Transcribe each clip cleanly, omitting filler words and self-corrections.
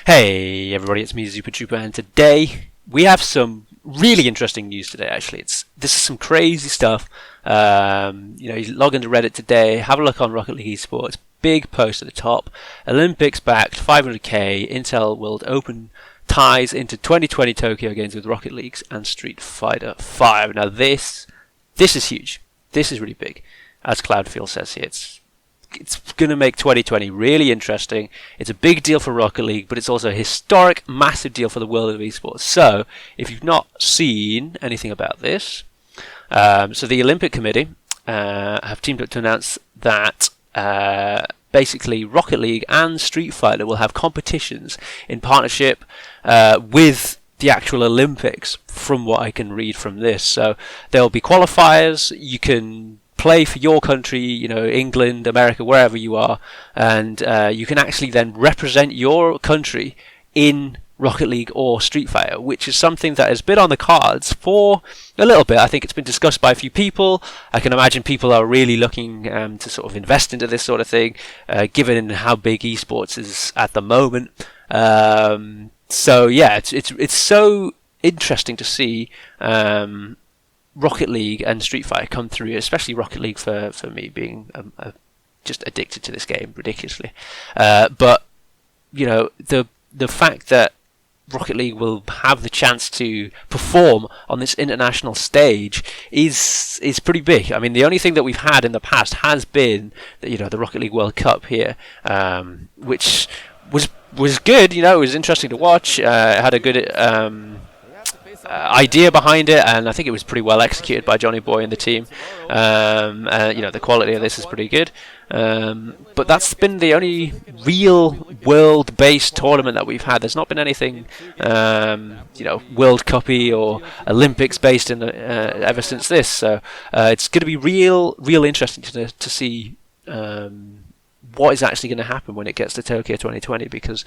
Hey everybody, it's me, Super Trooper, and today we have some really interesting news today. Actually, this is some crazy stuff. You log into Reddit today, have a look on Rocket League Esports. Big post at the top: Olympics backed 500k. Intel will open ties into 2020 Tokyo Games with Rocket League and Street Fighter 5. Now this is huge. This is really big, as Cloudfield says here. It's going to make 2020 really interesting. It's a big deal for Rocket League, but it's also a historic, massive deal for the world of esports. So, if you've not seen anything about this, so the Olympic Committee have teamed up to announce that basically Rocket League and Street Fighter will have competitions in partnership with the actual Olympics, from what I can read from this. So, there'll be qualifiers. You can play for your country, England, America, wherever you are, and you can actually then represent your country in Rocket League or Street Fighter, which is something that has been on the cards for a little bit. I think it's been discussed by a few people. I can imagine people are really looking to sort of invest into this sort of thing, given how big esports is at the moment. So yeah, it's so interesting to see Rocket League and Street Fighter come through, especially Rocket League for me being just addicted to this game ridiculously. But the fact that Rocket League will have the chance to perform on this international stage is pretty big. I mean, the only thing that we've had in the past has been the Rocket League World Cup here, which was good. It was interesting to watch. It had a good idea behind it, and I think it was pretty well executed by Johnny Boy and the team. The quality of this is pretty good, but that's been the only real world-based tournament that we've had. There's not been anything World Cup-y or Olympics-based ever since this, so it's going to be real interesting to see what is actually going to happen when it gets to Tokyo 2020, because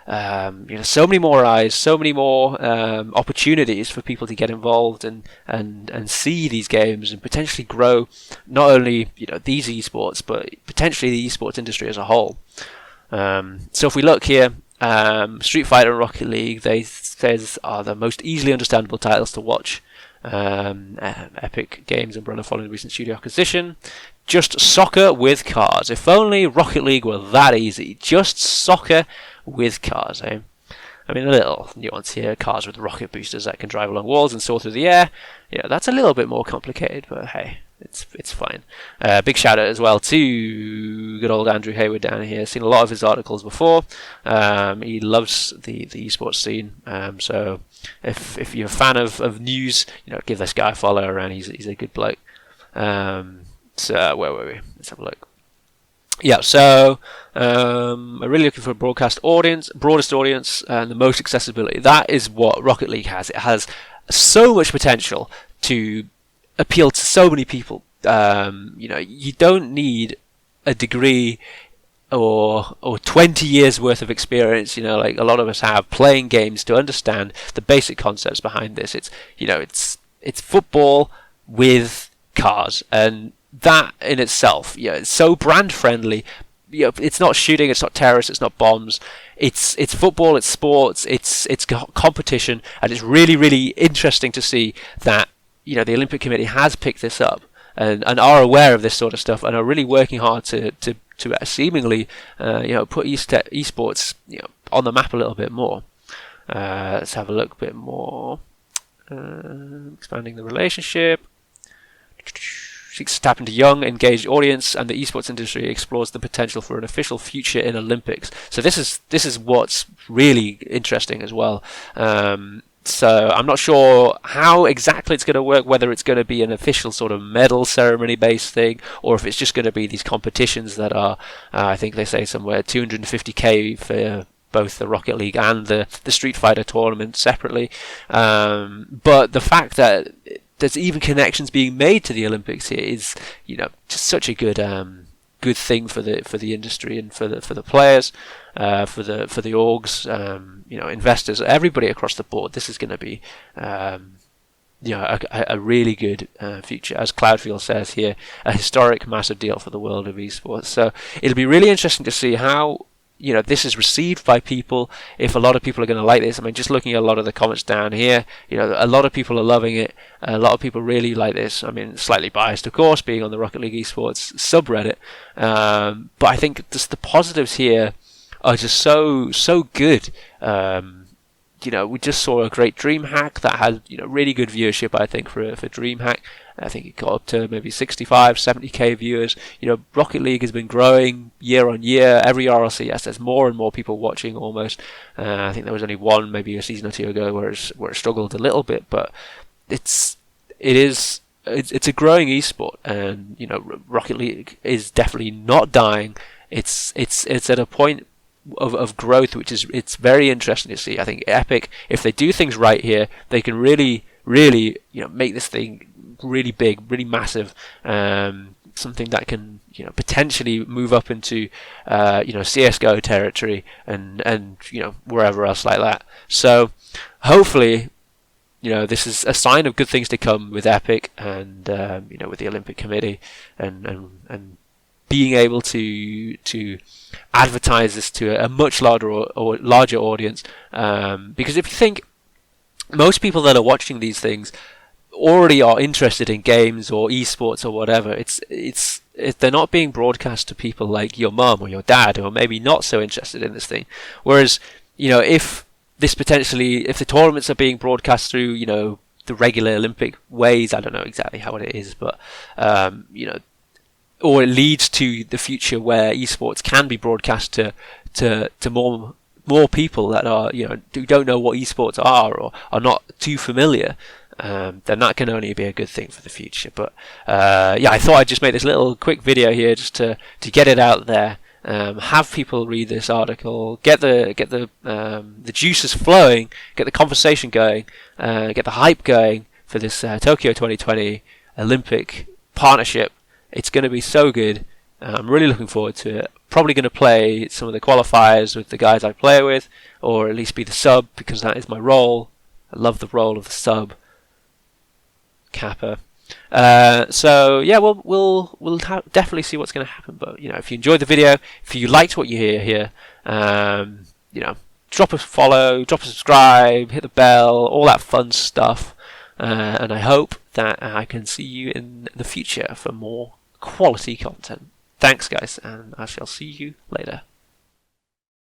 so many more eyes, so many more opportunities for people to get involved and see these games and potentially grow not only these esports, but potentially the esports industry as a whole. So if we look here, Street Fighter and Rocket League, they says are the most easily understandable titles to watch. Epic Games umbrella following recent studio acquisition. Just soccer with cars. If only Rocket League were that easy. Just soccer with cars, eh? I mean, a little nuance here. Cars with rocket boosters that can drive along walls and soar through the air. Yeah, that's a little bit more complicated, but hey, it's fine. Big shout out as well to good old Andrew Hayward down here. Seen a lot of his articles before. He loves the esports scene. So if you're a fan of news, give this guy a follow around. He's a good bloke. So where were we? Let's have a look. Yeah, so I'm really looking for a broadest audience, and the most accessibility. That is what Rocket League has. It has so much potential to appeal to so many people. You don't need a degree or 20 years worth of experience, like a lot of us have playing games, to understand the basic concepts behind this. It's football with cars, and that in itself, it's so brand friendly. It's not shooting, it's not terrorists, it's not bombs. It's football, it's sports, it's competition, and it's really interesting to see that the Olympic Committee has picked this up and are aware of this sort of stuff and are really working hard to seemingly put esports on the map a little bit more. Let's have a look a bit more. Expanding the relationship. Seeks to tap into young, engaged audience, and the esports industry explores the potential for an official future in Olympics. So this is what's really interesting as well. So I'm not sure how exactly it's going to work, whether it's going to be an official sort of medal ceremony based thing, or if it's just going to be these competitions that are, I think they say somewhere 250k for both the Rocket League and the Street Fighter tournament separately. But the fact that there's even connections being made to the Olympics here is, just such a good thing for the industry and for the players, for the orgs, investors, everybody across the board. This is going to be a really good future, as Cloudfield says here, a historic, massive deal for the world of esports. So it'll be really interesting to see how this is received by people, if a lot of people are going to like this. I mean, just looking at a lot of the comments down here, a lot of people are loving it. A lot of people really like this. I mean, slightly biased, of course, being on the Rocket League Esports subreddit. But I think just the positives here are just so good. We just saw a great DreamHack that had really good viewership. I think for DreamHack, I think it got up to maybe 65, 70k viewers. Rocket League has been growing year on year. Every RLCS, there's more and more people watching. Almost, I think there was only one, maybe a season or two ago, where it struggled a little bit, but it's a growing esport, and Rocket League is definitely not dying. It's at a point of growth, which it's very interesting to see. I think Epic, if they do things right here, they can really make this thing really big, really massive, something that can potentially move up into CS:GO territory and wherever else like that. So hopefully this is a sign of good things to come with Epic and with the Olympic Committee and being able to advertise this to a much larger audience, because if you think, most people that are watching these things already are interested in games or esports or whatever. They're not being broadcast to people like your mum or your dad, who are maybe not so interested in this thing. Whereas if the tournaments are being broadcast through the regular Olympic ways, I don't know exactly how it is, but or it leads to the future where esports can be broadcast to more people that are who don't know what esports are or are not too familiar. Then that can only be a good thing for the future. But I thought I'd just make this little quick video here just to get it out there. Have people read this article, get the juices flowing, get the conversation going, get the hype going for this Tokyo 2020 Olympic partnership. It's going to be so good. I'm really looking forward to it. Probably going to play some of the qualifiers with the guys I play with, or at least be the sub, because that is my role. I love the role of the sub Kappa. We'll definitely see what's going to happen. But if you enjoyed the video, if you liked what you hear here, drop a follow, drop a subscribe, hit the bell, all that fun stuff. And I hope that I can see you in the future for more quality content. Thanks, guys, and I shall see you later.